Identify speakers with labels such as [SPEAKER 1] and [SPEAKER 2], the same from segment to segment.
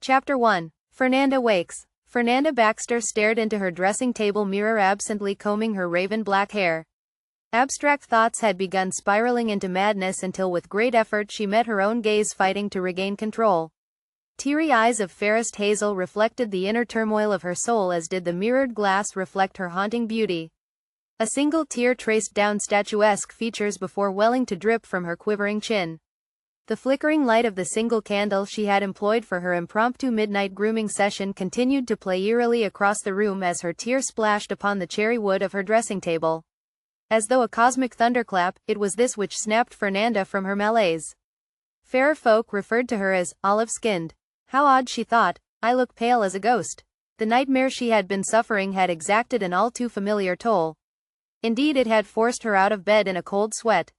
[SPEAKER 1] Chapter 1. Fernanda Wakes. Fernanda Baxter stared into her dressing table mirror, absently combing her raven black hair. Abstract thoughts had begun spiraling into madness until with great effort she met her own gaze, fighting to regain control. Teary eyes of fairest hazel reflected the inner turmoil of her soul, as did the mirrored glass reflect her haunting beauty. A single tear traced down statuesque features before welling to drip from her quivering chin. The flickering light of the single candle she had employed for her impromptu midnight grooming session continued to play eerily across the room as her tear splashed upon the cherry wood of her dressing table. As though a cosmic thunderclap, it was this which snapped Fernanda from her malaise. Fairer folk referred to her as olive-skinned. How odd, she thought. I look pale as a ghost. The nightmare she had been suffering had exacted an all too familiar toll. Indeed, it had forced her out of bed in a cold sweat.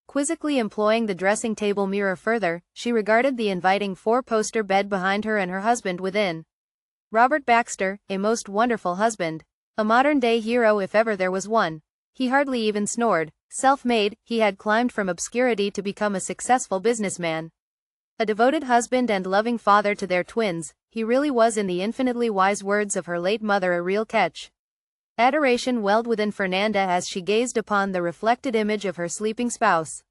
[SPEAKER 1] Quizzically employing the dressing table mirror further, she regarded the inviting four-poster bed behind her and her husband within. Robert Baxter, a most wonderful husband. A modern-day hero if ever there was one. He hardly even snored. Self-made, he had climbed from obscurity to become a successful businessman. A devoted husband and loving father to their twins, he really was, in the infinitely wise words of her late mother, a real catch. Adoration welled within Fernanda as she gazed upon the reflected image of her sleeping spouse.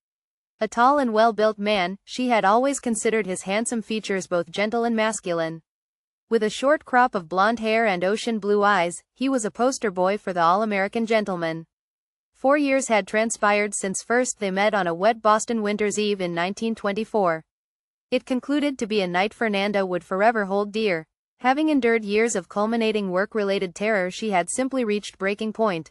[SPEAKER 1] A tall and well-built man, she had always considered his handsome features both gentle and masculine. With a short crop of blonde hair and ocean blue eyes, he was a poster boy for the all-American gentleman. 4 years had transpired since first they met on a wet Boston winter's eve in 1924. It concluded to be a night Fernanda would forever hold dear. Having endured years of culminating work-related terror, she had simply reached breaking point.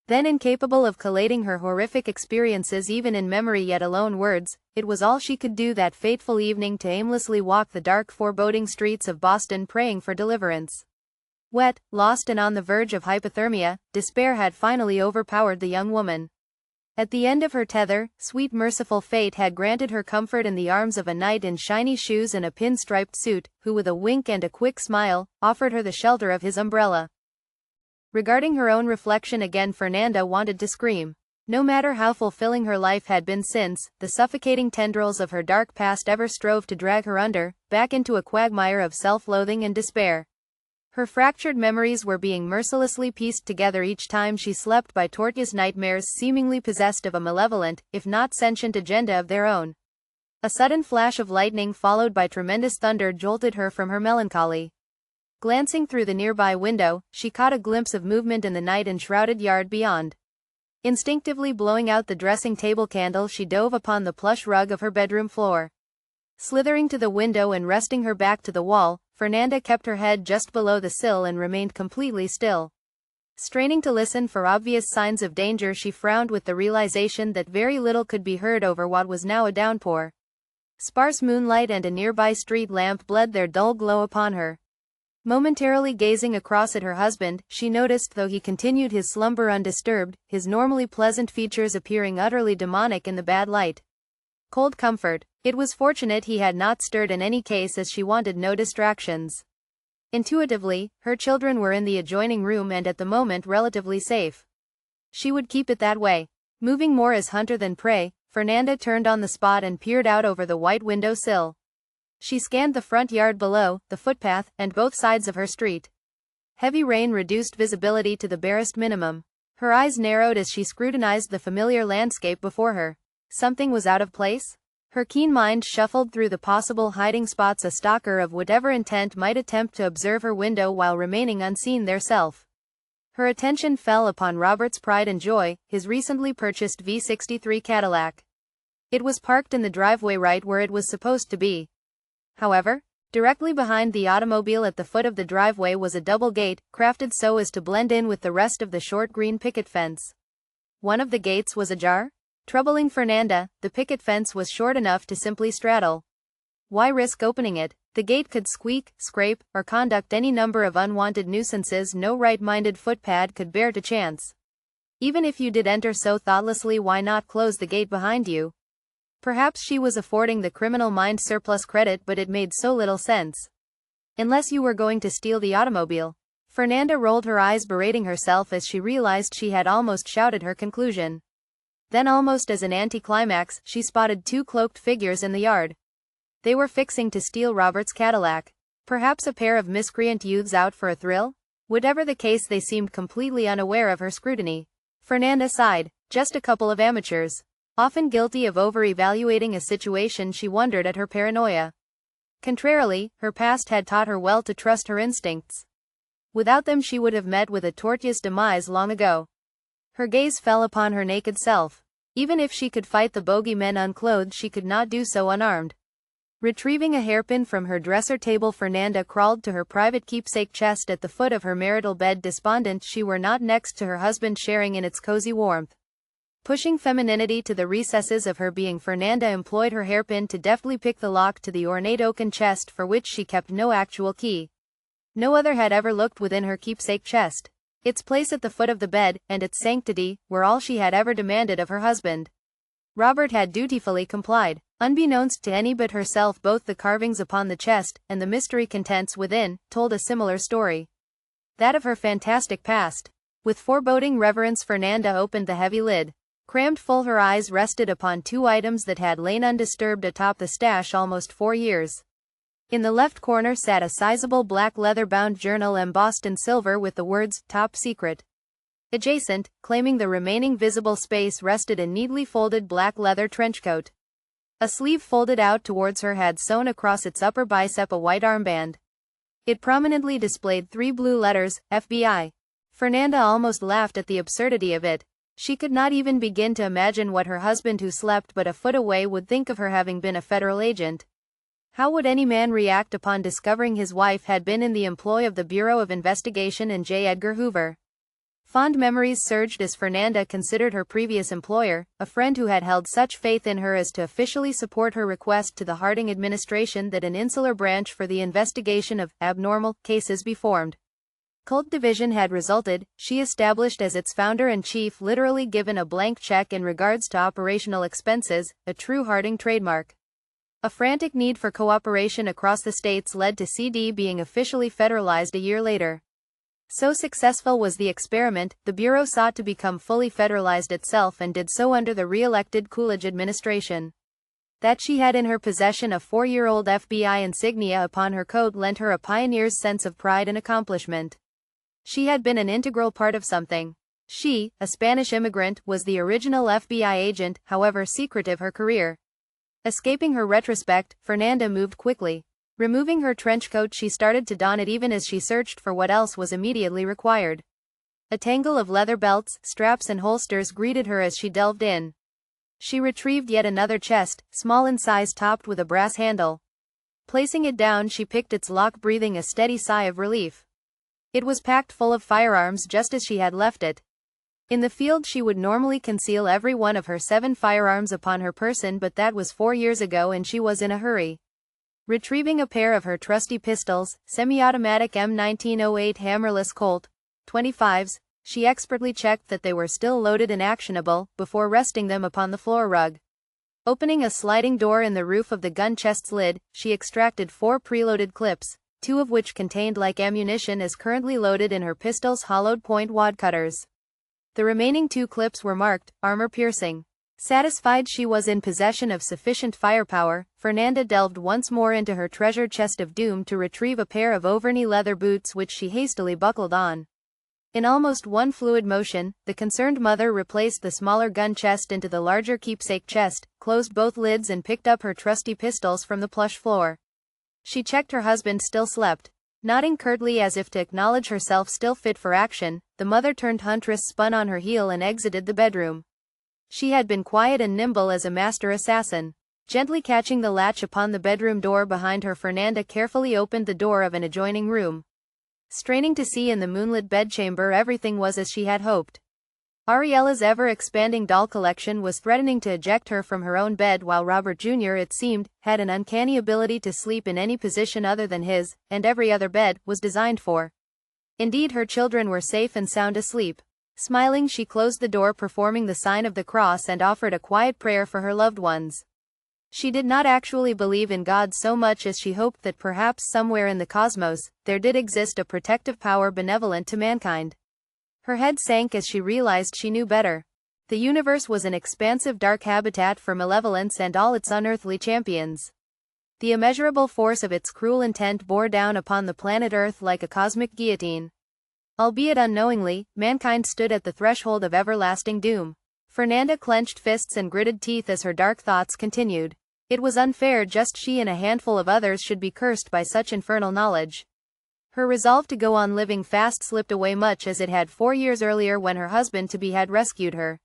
[SPEAKER 1] Then, incapable of collating her horrific experiences even in memory, yet alone words, it was all she could do that fateful evening to aimlessly walk the dark, foreboding streets of Boston, praying for deliverance. Wet, lost and on the verge of hypothermia, despair had finally overpowered the young woman. At the end of her tether, sweet merciful fate had granted her comfort in the arms of a knight in shiny shoes and a pin-striped suit, who with a wink and a quick smile, offered her the shelter of his umbrella. Regarding her own reflection again, Fernanda wanted to scream. No matter how fulfilling her life had been since, the suffocating tendrils of her dark past ever strove to drag her under, back into a quagmire of self-loathing and despair. Her fractured memories were being mercilessly pieced together each time she slept by tortuous nightmares seemingly possessed of a malevolent, if not sentient agenda of their own. A sudden flash of lightning followed by tremendous thunder jolted her from her melancholy. Glancing through the nearby window, she caught a glimpse of movement in the night-enshrouded yard beyond. Instinctively blowing out the dressing table candle, she dove upon the plush rug of her bedroom floor. Slithering to the window and resting her back to the wall, Fernanda kept her head just below the sill and remained completely still. Straining to listen for obvious signs of danger, she frowned with the realization that very little could be heard over what was now a downpour. Sparse moonlight and a nearby street lamp bled their dull glow upon her. Momentarily gazing across at her husband, she noticed, though he continued his slumber undisturbed, his normally pleasant features appearing utterly demonic in the bad light. Cold comfort. It was fortunate he had not stirred in any case, as she wanted no distractions. Intuitively, her children were in the adjoining room and at the moment relatively safe. She would keep it that way. Moving more as hunter than prey, Fernanda turned on the spot and peered out over the white window sill. She scanned the front yard below, the footpath, and both sides of her street. Heavy rain reduced visibility to the barest minimum. Her eyes narrowed as she scrutinized the familiar landscape before her. Something was out of place? Her keen mind shuffled through the possible hiding spots a stalker of whatever intent might attempt to observe her window while remaining unseen thereself. Her attention fell upon Robert's pride and joy, his recently purchased V63 Cadillac. It was parked in the driveway right where it was supposed to be. However, directly behind the automobile at the foot of the driveway was a double gate, crafted so as to blend in with the rest of the short green picket fence. One of the gates was ajar? Troubling Fernanda, the picket fence was short enough to simply straddle. Why risk opening it? The gate could squeak, scrape, or conduct any number of unwanted nuisances no right-minded footpad could bear to chance. Even if you did enter so thoughtlessly, why not close the gate behind you? Perhaps she was affording the criminal mind surplus credit, but it made so little sense. Unless you were going to steal the automobile. Fernanda rolled her eyes, berating herself as she realized she had almost shouted her conclusion. Then, almost as an anticlimax, she spotted two cloaked figures in the yard. They were fixing to steal Robert's Cadillac. Perhaps a pair of miscreant youths out for a thrill? Whatever the case, they seemed completely unaware of her scrutiny. Fernanda sighed. Just a couple of amateurs. Often guilty of over-evaluating a situation, she wondered at her paranoia. Contrarily, her past had taught her well to trust her instincts. Without them she would have met with a tortuous demise long ago. Her gaze fell upon her naked self. Even if she could fight the bogeymen unclothed, she could not do so unarmed. Retrieving a hairpin from her dresser table, Fernanda crawled to her private keepsake chest at the foot of her marital bed, despondent she were not next to her husband, sharing in its cozy warmth. Pushing femininity to the recesses of her being, Fernanda employed her hairpin to deftly pick the lock to the ornate oaken chest, for which she kept no actual key. No other had ever looked within her keepsake chest. Its place at the foot of the bed, and its sanctity, were all she had ever demanded of her husband. Robert had dutifully complied. Unbeknownst to any but herself, both the carvings upon the chest, and the mystery contents within, told a similar story. That of her fantastic past. With foreboding reverence, Fernanda opened the heavy lid. Crammed full, her eyes rested upon two items that had lain undisturbed atop the stash almost 4 years. In the left corner sat a sizable black leather-bound journal embossed in silver with the words, "Top Secret." Adjacent, claiming the remaining visible space, rested a neatly folded black leather trenchcoat. A sleeve folded out towards her had sewn across its upper bicep a white armband. It prominently displayed 3 blue letters, FBI. Fernanda almost laughed at the absurdity of it. She could not even begin to imagine what her husband, who slept but a foot away, would think of her having been a federal agent. How would any man react upon discovering his wife had been in the employ of the Bureau of Investigation and J. Edgar Hoover? Fond memories surged as Fernanda considered her previous employer, a friend who had held such faith in her as to officially support her request to the Harding administration that an insular branch for the investigation of abnormal cases be formed. Cult division had resulted, she established as its founder and chief, literally given a blank check in regards to operational expenses, a true Harding trademark. A frantic need for cooperation across the states led to CD being officially federalized a year later. So successful was the experiment, the Bureau sought to become fully federalized itself, and did so under the re-elected Coolidge administration. That she had in her possession a 4-year-old FBI insignia upon her coat lent her a pioneer's sense of pride and accomplishment. She had been an integral part of something. She, a Spanish immigrant, was the original FBI agent, however secretive her career. Escaping her retrospect, Fernanda moved quickly. Removing her trench coat, she started to don it even as she searched for what else was immediately required. A tangle of leather belts, straps and holsters greeted her as she delved in. She retrieved yet another chest, small in size, topped with a brass handle. Placing it down, she picked its lock, breathing a steady sigh of relief. It was packed full of firearms, just as she had left it. In the field she would normally conceal every one of her 7 firearms upon her person, but that was 4 years ago and she was in a hurry. Retrieving a pair of her trusty pistols, semi-automatic M1908 hammerless Colt .25s, she expertly checked that they were still loaded and actionable, before resting them upon the floor rug. Opening a sliding door in the roof of the gun chest's lid, she extracted 4 preloaded clips, 2 of which contained like ammunition as currently loaded in her pistol's hollowed point wad cutters. The remaining 2 clips were marked, armor-piercing. Satisfied she was in possession of sufficient firepower, Fernanda delved once more into her treasured chest of doom to retrieve a pair of Auvergne leather boots which she hastily buckled on. In almost one fluid motion, the concerned mother replaced the smaller gun chest into the larger keepsake chest, closed both lids and picked up her trusty pistols from the plush floor. She checked her husband still slept. Nodding curtly as if to acknowledge herself still fit for action, the mother-turned-huntress spun on her heel and exited the bedroom. She had been quiet and nimble as a master assassin. Gently catching the latch upon the bedroom door behind her, Fernanda carefully opened the door of an adjoining room. Straining to see in the moonlit bedchamber, everything was as she had hoped. Ariella's ever-expanding doll collection was threatening to eject her from her own bed, while Robert Jr., it seemed, had an uncanny ability to sleep in any position other than his, and every other bed was designed for. Indeed, her children were safe and sound asleep. Smiling, she closed the door, performing the sign of the cross, and offered a quiet prayer for her loved ones. She did not actually believe in God so much as she hoped that perhaps somewhere in the cosmos, there did exist a protective power benevolent to mankind. Her head sank as she realized she knew better. The universe was an expansive dark habitat for malevolence and all its unearthly champions. The immeasurable force of its cruel intent bore down upon the planet Earth like a cosmic guillotine. Albeit unknowingly, mankind stood at the threshold of everlasting doom. Fernanda clenched fists and gritted teeth as her dark thoughts continued. It was unfair just she and a handful of others should be cursed by such infernal knowledge. Her resolve to go on living fast slipped away much as it had 4 years earlier when her husband-to-be had rescued her.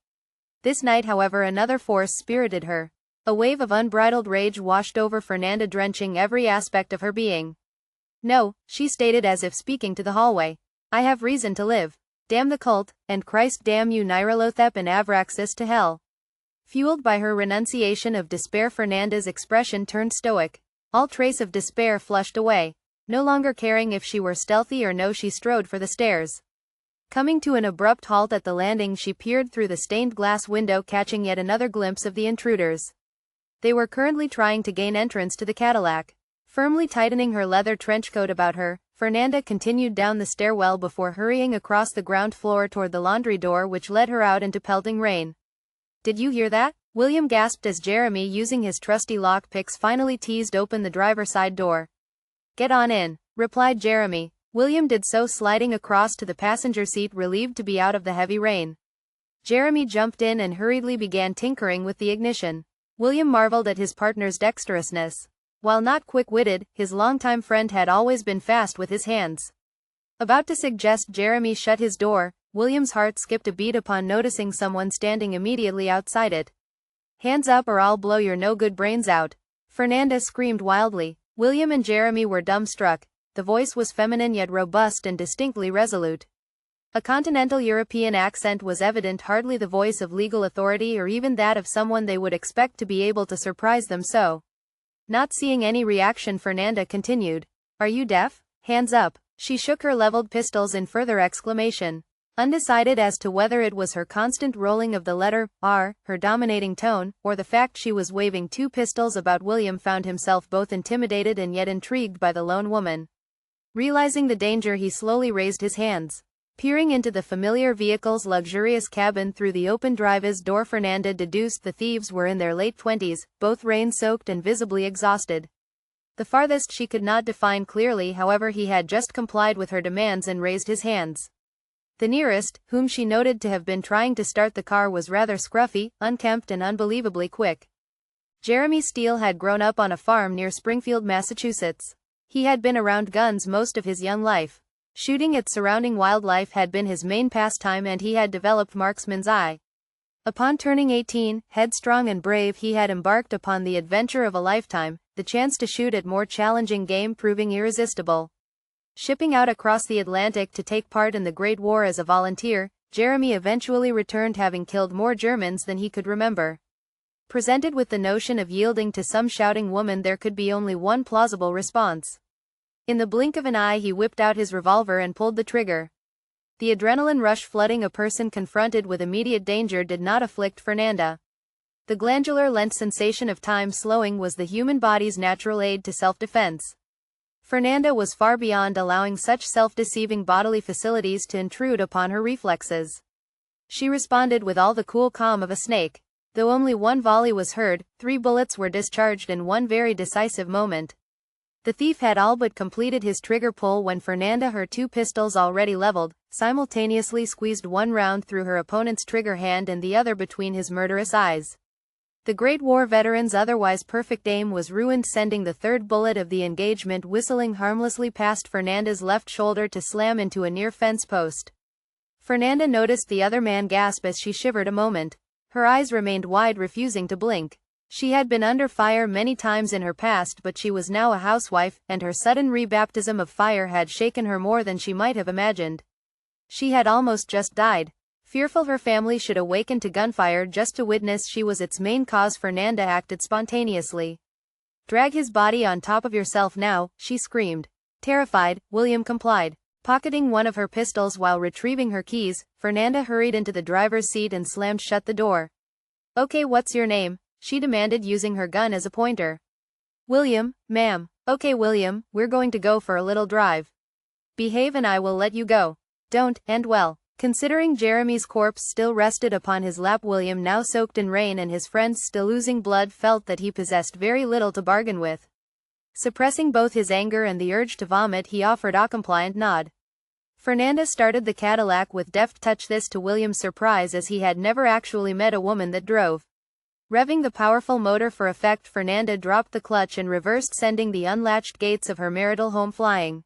[SPEAKER 1] This night, however, another force spirited her. A wave of unbridled rage washed over Fernanda, drenching every aspect of her being. "No," she stated as if speaking to the hallway. "I have reason to live. Damn the cult, and Christ damn you Nyarlathotep and Avraxas to hell." Fueled by her renunciation of despair, Fernanda's expression turned stoic. All trace of despair flushed away. No longer caring if she were stealthy or no, she strode for the stairs. Coming to an abrupt halt at the landing, she peered through the stained glass window, catching yet another glimpse of the intruders. They were currently trying to gain entrance to the Cadillac. Firmly tightening her leather trenchcoat about her, Fernanda continued down the stairwell before hurrying across the ground floor toward the laundry door which led her out into pelting rain. "Did you hear that?" William gasped as Jeremy, using his trusty lockpicks, finally teased open the driver's side door. "Get on in," replied Jeremy. William did so, sliding across to the passenger seat, relieved to be out of the heavy rain. Jeremy jumped in and hurriedly began tinkering with the ignition. William marveled at his partner's dexterousness. While not quick-witted, his longtime friend had always been fast with his hands. About to suggest Jeremy shut his door, William's heart skipped a beat upon noticing someone standing immediately outside it. "Hands up or I'll blow your no-good brains out," Fernanda screamed wildly. William and Jeremy were dumbstruck. The voice was feminine yet robust and distinctly resolute. A continental European accent was evident, hardly the voice of legal authority or even that of someone they would expect to be able to surprise them so. Not seeing any reaction, Fernanda continued. "Are you deaf? Hands up." She shook her leveled pistols in further exclamation. Undecided as to whether it was her constant rolling of the letter R, her dominating tone, or the fact she was waving 2 pistols about, William found himself both intimidated and yet intrigued by the lone woman. Realizing the danger, he slowly raised his hands. Peering into the familiar vehicle's luxurious cabin through the open driver's door, Fernanda deduced the thieves were in their late 20s, both rain-soaked and visibly exhausted. The farthest she could not define clearly, however, he had just complied with her demands and raised his hands. The nearest, whom she noted to have been trying to start the car, was rather scruffy, unkempt and unbelievably quick. Jeremy Steele had grown up on a farm near Springfield, Massachusetts. He had been around guns most of his young life. Shooting at surrounding wildlife had been his main pastime, and he had developed marksman's eye. Upon turning 18, headstrong and brave, he had embarked upon the adventure of a lifetime, the chance to shoot at more challenging game proving irresistible. Shipping out across the Atlantic to take part in the Great War as a volunteer, Jeremy eventually returned, having killed more Germans than he could remember. Presented with the notion of yielding to some shouting woman, there could be only one plausible response. In the blink of an eye, he whipped out his revolver and pulled the trigger. The adrenaline rush flooding a person confronted with immediate danger did not afflict Fernanda. The glandular-lent sensation of time slowing was the human body's natural aid to self-defense. Fernanda was far beyond allowing such self-deceiving bodily facilities to intrude upon her reflexes. She responded with all the cool calm of a snake. Though only one volley was heard, 3 bullets were discharged in one very decisive moment. The thief had all but completed his trigger pull when Fernanda, her 2 pistols already leveled, simultaneously squeezed one round through her opponent's trigger hand and the other between his murderous eyes. The Great War veteran's otherwise perfect aim was ruined, sending the 3rd bullet of the engagement whistling harmlessly past Fernanda's left shoulder to slam into a near fence post. Fernanda noticed the other man gasp as she shivered a moment. Her eyes remained wide, refusing to blink. She had been under fire many times in her past, but she was now a housewife, and her sudden rebaptism of fire had shaken her more than she might have imagined. She had almost just died. Fearful her family should awaken to gunfire just to witness she was its main cause, Fernanda acted spontaneously. "Drag his body on top of yourself now," she screamed. Terrified, William complied. Pocketing one of her pistols while retrieving her keys, Fernanda hurried into the driver's seat and slammed shut the door. "Okay, what's your name?" she demanded, using her gun as a pointer. "William, ma'am." "Okay, William, we're going to go for a little drive. Behave and I will let you go. Don't end well." Considering Jeremy's corpse still rested upon his lap, William, now soaked in rain and his friends still oozing blood, felt that he possessed very little to bargain with. Suppressing both his anger and the urge to vomit, he offered a compliant nod. Fernanda started the Cadillac with deft touch, this to William's surprise, as he had never actually met a woman that drove. Revving the powerful motor for effect, Fernanda dropped the clutch and reversed, sending the unlatched gates of her marital home flying.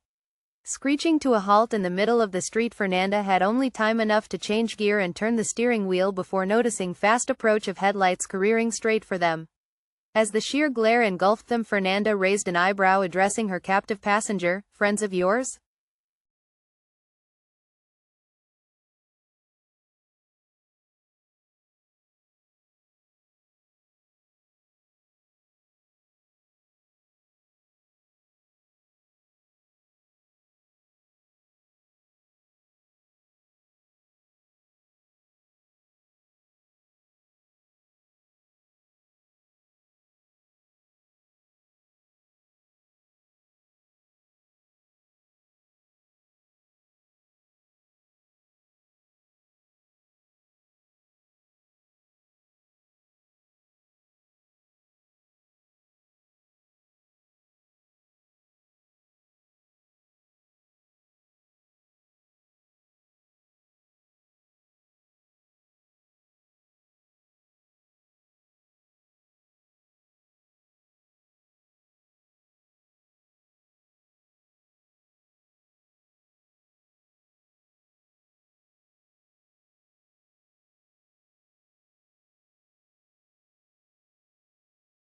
[SPEAKER 1] Screeching to a halt in the middle of the street, Fernanda had only time enough to change gear and turn the steering wheel before noticing fast approach of headlights careering straight for them. As the sheer glare engulfed them, Fernanda raised an eyebrow, addressing her captive passenger. "Friends of yours?"